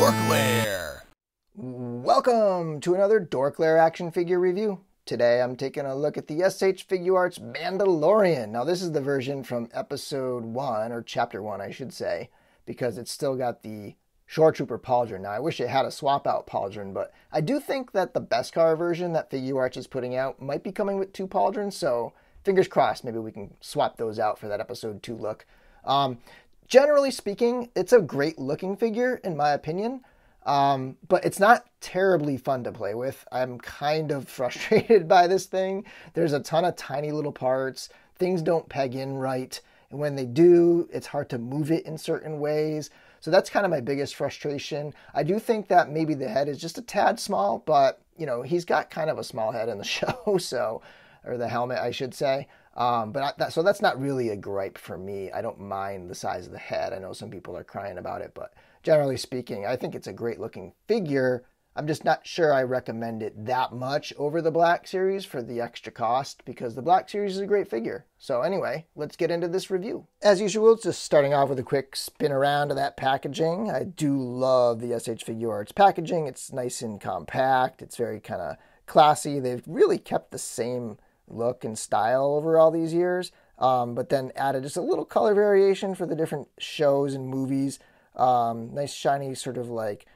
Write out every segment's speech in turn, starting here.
DorkLair. Welcome to another DorkLair action figure review. Today I'm taking a look at the SH Figuarts Mandalorian. Now this is the version from episode 1, or chapter 1 I should say, because it's still got the Shore Trooper pauldron. Now I wish it had a swap out pauldron, but I do think that the Beskar version that Figuarts is putting out might be coming with 2 pauldrons, so fingers crossed maybe we can swap those out for that episode 2 look. Generally speaking, it's a great looking figure in my opinion. But it's not terribly fun to play with. I'm kind of frustrated by this thing. There's a ton of tiny little parts. Things don't peg in right. And when they do, it's hard to move it in certain ways. So that's kind of my biggest frustration. I do think that maybe the head is just a tad small, but you know, he's got kind of a small head in the show, so, or the helmet, I should say. So that's not really a gripe for me. I don't mind the size of the head. I know some people are crying about it, but generally speaking, I think it's a great looking figure. I'm just not sure I recommend it that much over the Black Series for the extra cost, because the Black Series is a great figure. So anyway, let's get into this review. As usual, just starting off with a quick spin around of that packaging. I do love the SH Figuarts packaging. It's nice and compact. It's very kind of classy. They've really kept the same look and style over all these years, but then added just a little color variation for the different shows and movies. Nice shiny sort of like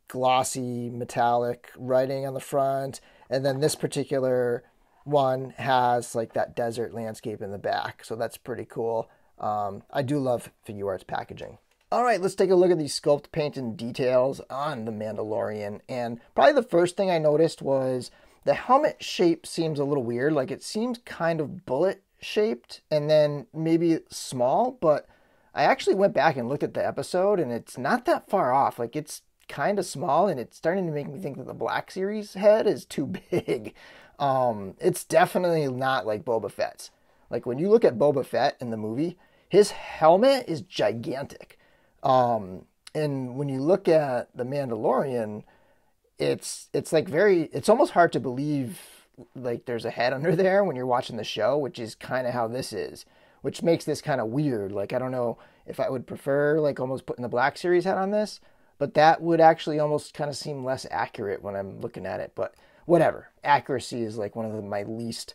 glossy metallic writing on the front, and then this particular one has like that desert landscape in the back, so that's pretty cool. I do love Figuarts packaging. Alright, let's take a look at these sculpt, paint, and details on the Mandalorian, and probably the first thing I noticed was the helmet shape seems a little weird. Like it seems kind of bullet shaped and then maybe small, but I actually went back and looked at the episode and it's not that far off. Like it's kind of small and it's starting to make me think that the Black Series head is too big. It's definitely not like Boba Fett's. Like when you look at Boba Fett in the movie, his helmet is gigantic. And when you look at the Mandalorian, it's like it's almost hard to believe like there's a head under there when you're watching the show, which is kind of how this is, which makes this kind of weird. Like I don't know if I would prefer like almost putting the Black Series head on this, but that would actually almost kind of seem less accurate when I'm looking at it. But whatever, accuracy is like one of my least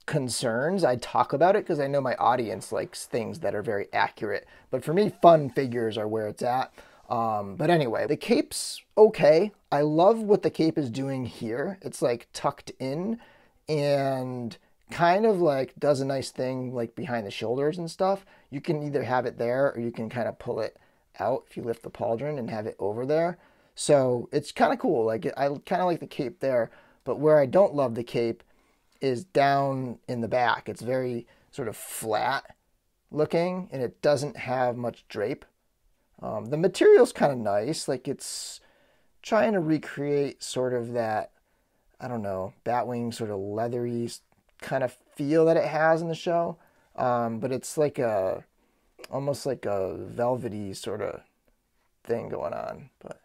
concerns. I talk about it because I know my audience likes things that are very accurate, but for me, fun figures are where it's at. But anyway, the cape's okay. I love what the cape is doing here. It's like tucked in and kind of like does a nice thing like behind the shoulders and stuff. You can either have it there or you can kind of pull it out if you lift the pauldron and have it over there. So it's kind of cool. Like I kind of like the cape there, but where I don't love the cape is down in the back. It's very sort of flat looking and it doesn't have much drape. The material's kind of nice, like it's trying to recreate sort of that, I don't know, Batwing sort of leathery kind of feel that it has in the show, but it's like almost like a velvety sort of thing going on, but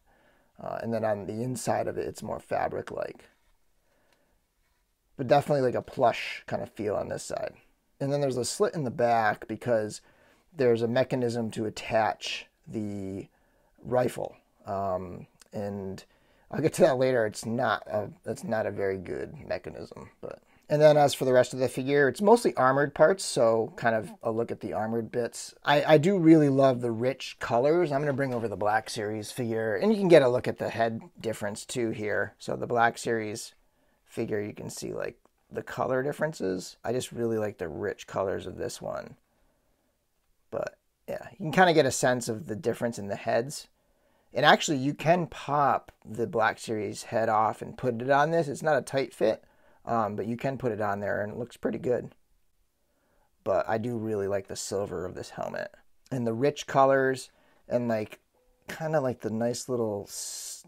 and then on the inside of it, it's more fabric-like, but definitely like a plush kind of feel on this side. And then there's a slit in the back because there's a mechanism to attach the rifle, and I'll get to that later. It's not a very good mechanism. But and then as for the rest of the figure, it's mostly armored parts, so kind of a look at the armored bits. I do really love the rich colors. I'm going to bring over the Black Series figure, and you can get a look at the head difference too here. So the Black Series figure, you can see like the color differences. I just really like the rich colors of this one, but yeah, you can kind of get a sense of the difference in the heads. And actually, you can pop the Black Series head off and put it on this. It's not a tight fit, but you can put it on there and it looks pretty good. But I do really like the silver of this helmet. And the rich colors and like kind of like the nice little,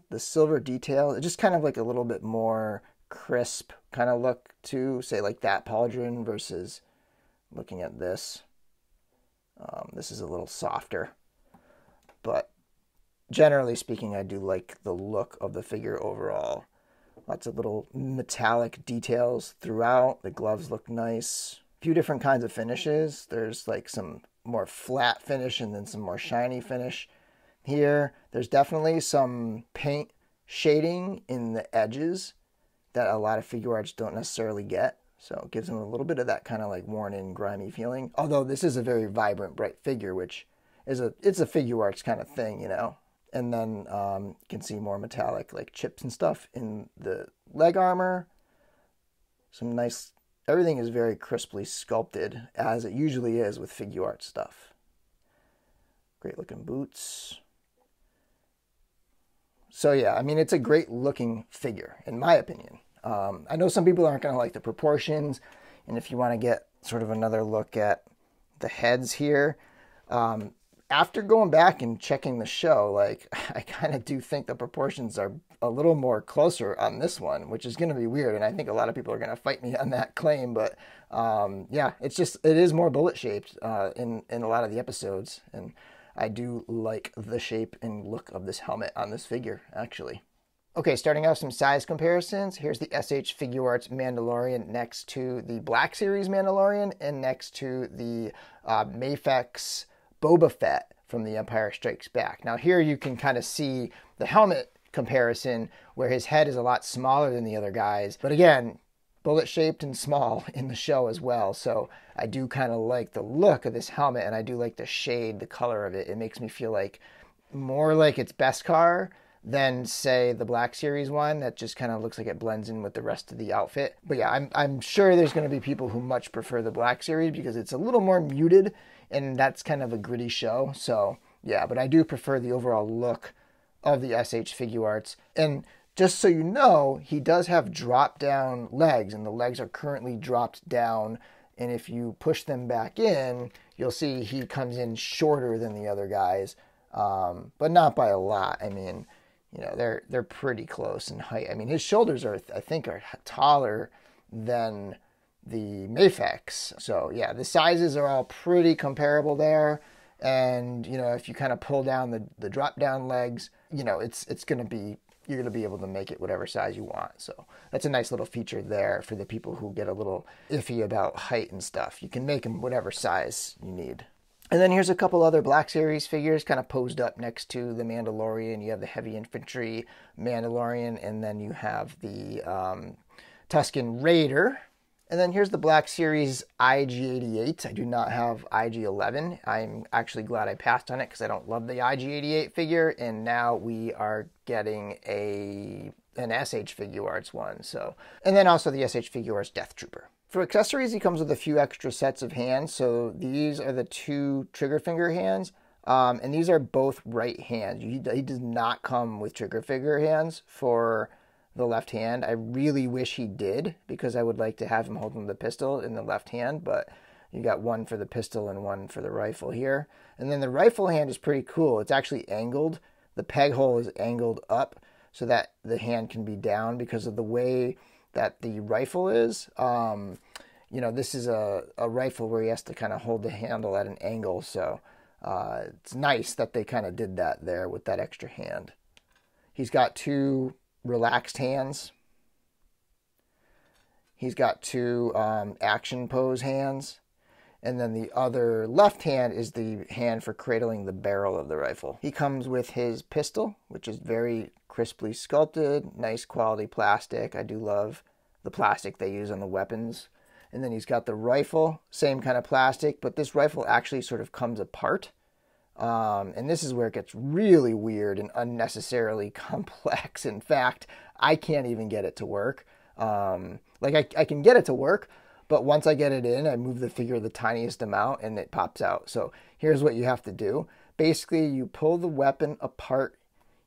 the silver detail. It's just kind of like a little bit more crisp kind of look to, say like that pauldron versus looking at this. This is a little softer, but generally speaking, I do like the look of the figure overall. Lots of little metallic details throughout. The gloves look nice. A few different kinds of finishes. There's like some more flat finish and then some more shiny finish. here. There's definitely some paint shading in the edges that a lot of Figuarts don't necessarily get. So it gives them a little bit of that kind of like worn in, grimy feeling. Although this is a very vibrant, bright figure, which is it's a Figuarts kind of thing, you know. And then you can see more metallic like chips and stuff in the leg armor. Some nice, everything is very crisply sculpted, as it usually is with Figuarts stuff. Great looking boots. So yeah, I mean, it's a great looking figure, in my opinion. I know some people aren't going to like the proportions, and if you want to get sort of another look at the heads here, after going back and checking the show, like, I kind of do think the proportions are a little more closer on this one, which is going to be weird, and I think a lot of people are going to fight me on that claim, but yeah, it is more bullet-shaped in a lot of the episodes, and I do like the shape and look of this helmet on this figure, actually. Okay, starting off some size comparisons. Here's the SH Figuarts Mandalorian next to the Black Series Mandalorian and next to the Mafex Boba Fett from The Empire Strikes Back. Now here you can kind of see the helmet comparison where his head is a lot smaller than the other guys. But again, bullet-shaped and small in the show as well. So I do kind of like the look of this helmet, and I do like the shade, the color of it. It makes me feel like more like it's Beskar than, say, the Black Series one that just kind of looks like it blends in with the rest of the outfit. But yeah, I'm sure there's going to be people who much prefer the Black Series because it's a little more muted, and that's kind of a gritty show. So yeah, but I do prefer the overall look of the SH Figuarts. And just so you know, he does have drop-down legs, and the legs are currently dropped down. And if you push them back in, you'll see he comes in shorter than the other guys, but not by a lot. I mean, you know, they're pretty close in height. I mean, his shoulders are, I think, are taller than the Mafex. So yeah, the sizes are all pretty comparable there. And you know, if you kind of pull down the drop down legs, you know, it's gonna be, you're gonna be able to make it whatever size you want. So that's a nice little feature there for the people who get a little iffy about height and stuff. You can make them whatever size you need. And then here's a couple other Black Series figures kind of posed up next to the Mandalorian. You have the Heavy Infantry Mandalorian, and then you have the Tusken Raider. And then here's the Black Series IG-88. I do not have IG-11. I'm actually glad I passed on it because I don't love the IG-88 figure. And now we are getting an SH Figuarts one. So, and then also the SH Figuarts Death Trooper. For accessories, he comes with a few extra sets of hands. So these are the two trigger finger hands, and these are both right hands. He does not come with trigger finger hands for the left hand. I really wish he did, because I would like to have him holding the pistol in the left hand, but you got one for the pistol and one for the rifle here. And then the rifle hand is pretty cool. It's actually angled. The peg hole is angled up so that the hand can be down because of the way that the rifle is. You know, this is a rifle where he has to kind of hold the handle at an angle, so it's nice that they kind of did that there with that extra hand. He's got two relaxed hands. He's got two action pose hands. And then the other left hand is the hand for cradling the barrel of the rifle. He comes with his pistol, which is very crisply sculpted, nice quality plastic. I do love the plastic they use on the weapons. And then he's got the rifle, same kind of plastic, but this rifle actually sort of comes apart. And this is where it gets really weird and unnecessarily complex. In fact, I can't even get it to work. Like I can get it to work, but once I get it in, I move the figure the tiniest amount and it pops out. So here's what you have to do. Basically, you pull the weapon apart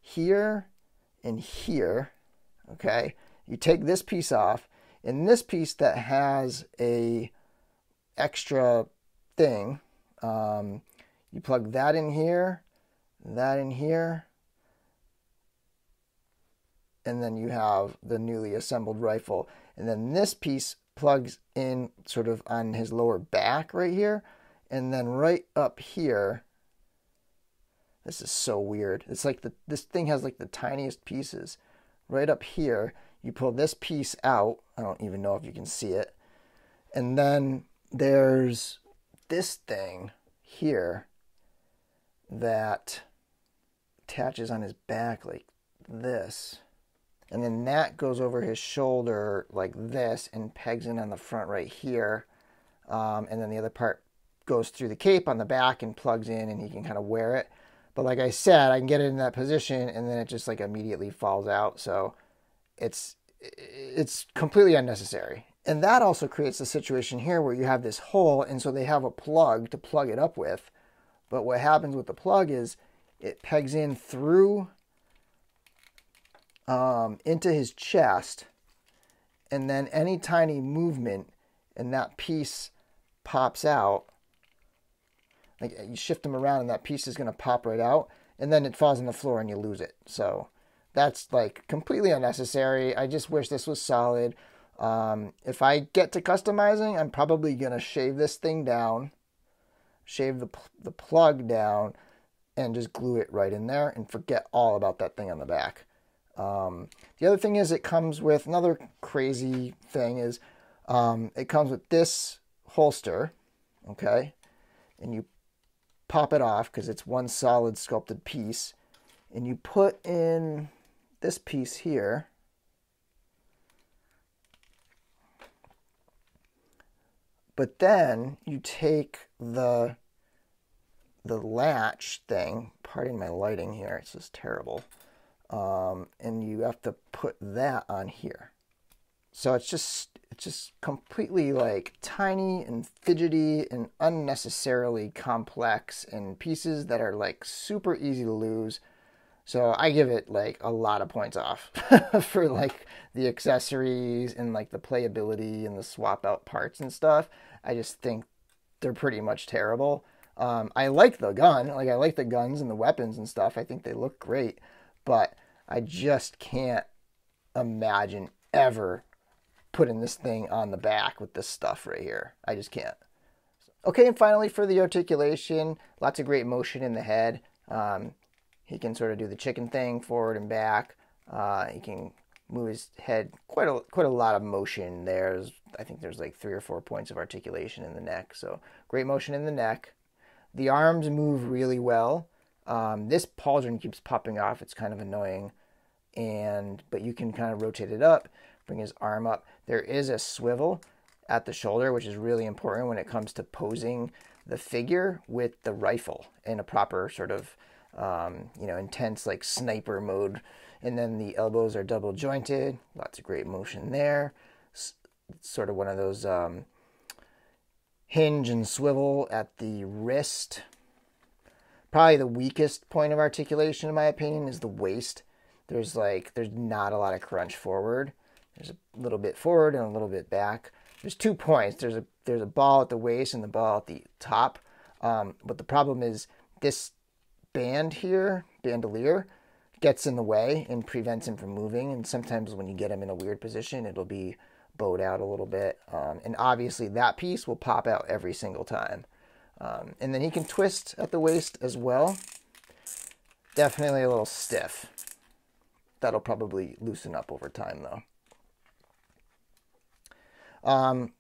here and here, okay? You take this piece off, and this piece that has a extra thing, you plug that in here, and then you have the newly assembled rifle. And then this piece plugs in sort of on his lower back right here, and then right up here, this is so weird. It's like this thing has like the tiniest pieces. Right up here, you pull this piece out. I don't even know if you can see it. And then there's this thing here that attaches on his back like this. And then that goes over his shoulder like this and pegs in on the front right here. And then the other part goes through the cape on the back and plugs in, and he can kind of wear it. But like I said, I can get it in that position and then it just like immediately falls out. So it's completely unnecessary. And that also creates the situation here where you have this hole, and so they have a plug to plug it up with. But what happens with the plug is it pegs in through into his chest, and then any tiny movement and that piece pops out. Like you shift them around and that piece is going to pop right out, and then it falls on the floor and you lose it. So that's like completely unnecessary. I just wish this was solid. If I get to customizing, I'm probably going to shave this thing down, shave the plug down, and just glue it right in there and forget all about that thing on the back. The other thing is it comes with, another crazy thing is it comes with this holster, okay? And you pop it off because it's one solid sculpted piece. And you put in this piece here. But then you take the latch thing, pardon my lighting here, it's just terrible. And you have to put that on here. So it's just completely like tiny and fidgety and unnecessarily complex, and pieces that are like super easy to lose. So I give it like a lot of points off for like the accessories and like the playability and the swap out parts and stuff. I just think they're pretty much terrible. I like the gun, like I like the guns and the weapons and stuff. I think they look great, but I just can't imagine ever putting this thing on the back with this stuff right here. I just can't. Okay, and finally for the articulation, lots of great motion in the head. He can sort of do the chicken thing forward and back. He can move his head, quite a lot of motion there. I think there's like 3 or 4 points of articulation in the neck. So great motion in the neck. The arms move really well. This pauldron keeps popping off. It's kind of annoying. But you can kind of rotate it up, bring his arm up. There is a swivel at the shoulder, which is really important when it comes to posing the figure with the rifle in a proper sort of, intense like sniper mode. And then the elbows are double jointed. Lots of great motion there. It's sort of one of those hinge and swivel at the wrist. Probably the weakest point of articulation, in my opinion, is the waist. There's not a lot of crunch forward. There's a little bit forward and a little bit back. There's 2 points. There's a ball at the waist and the ball at the top. But the problem is this band here, bandolier, gets in the way and prevents him from moving. And sometimes when you get him in a weird position, it'll be bowed out a little bit. And obviously that piece will pop out every single time. And then he can twist at the waist as well. Definitely a little stiff. That'll probably loosen up over time though.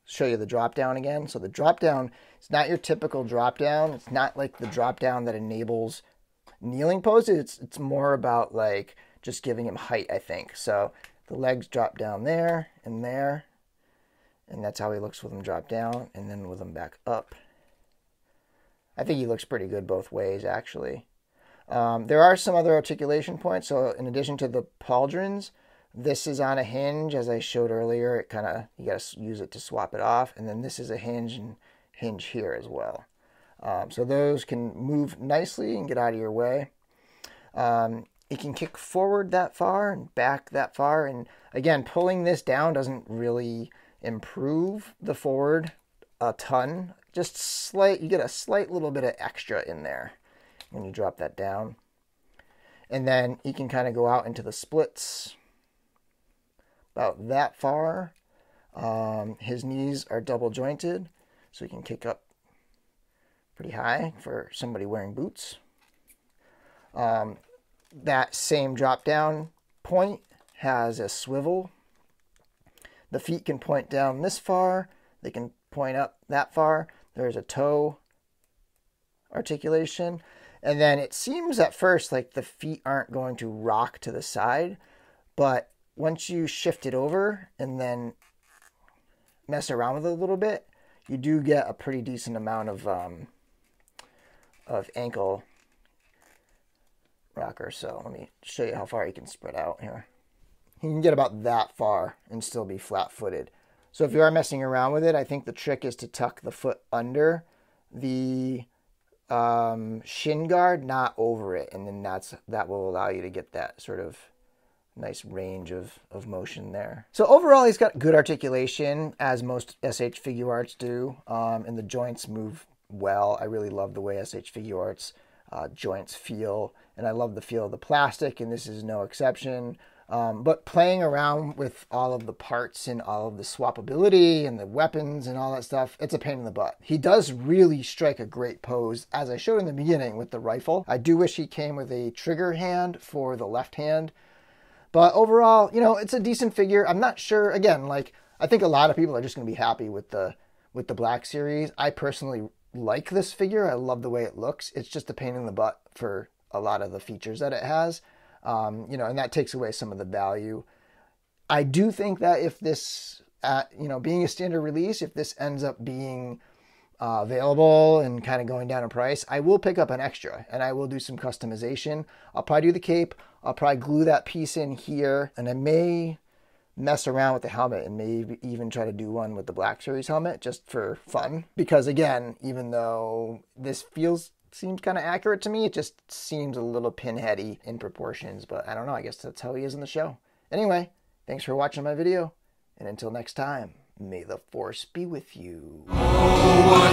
Show you the drop down again. So the drop down, it's not your typical drop down. It's not like the drop down that enables kneeling poses. It's more about like just giving him height, I think. So the legs drop down there, and that's how he looks with them drop down, and then with them back up. I think he looks pretty good both ways, actually. There are some other articulation points. So in addition to the pauldrons, this is on a hinge, as I showed earlier. It kind of, you got to use it to swap it off. And then this is a hinge and hinge here as well. So those can move nicely and get out of your way. It can kick forward that far and back that far. And again, pulling this down doesn't really improve the forward a ton. Just slight, you get a slight little bit of extra in there when you drop that down. And then you can kind of go out into the splits about that far. His knees are double jointed, so he can kick up pretty high for somebody wearing boots. That same drop down point has a swivel. The feet can point down this far. They can point up that far. There's a toe articulation. And then it seems at first like the feet aren't going to rock to the side, but once you shift it over and then mess around with it a little bit, you do get a pretty decent amount of ankle rocker. So let me show you how far you can spread out here. You can get about that far and still be flat-footed. So if you are messing around with it, I think the trick is to tuck the foot under the shin guard, not over it, and then that will allow you to get that sort of nice range of motion there. So overall, he's got good articulation, as most SH Figuarts do, and the joints move well. I really love the way SH Figuarts joints feel, and I love the feel of the plastic, and this is no exception. But playing around with all of the parts and all of the swappability and the weapons and all that stuff, it's a pain in the butt. He does really strike a great pose, as I showed in the beginning with the rifle. I do wish he came with a trigger hand for the left hand. But overall, you know, it's a decent figure. I'm not sure, again, like, I think a lot of people are just going to be happy with the Black Series. I personally like this figure. I love the way it looks. It's just a pain in the butt for a lot of the features that it has. You know, and that takes away some of the value. I do think that if this, you know, being a standard release, if this ends up being available and kind of going down in price, I will pick up an extra and I will do some customization. I'll probably do the cape. I'll probably glue that piece in here, and I may mess around with the helmet and maybe even try to do one with the Black Series helmet just for fun. Because again, even though this seems kind of accurate to me, it just seems a little pinheady in proportions, but I don't know, I guess that's how he is in the show. Anyway, thanks for watching my video, and until next time, may the Force be with you. Oh,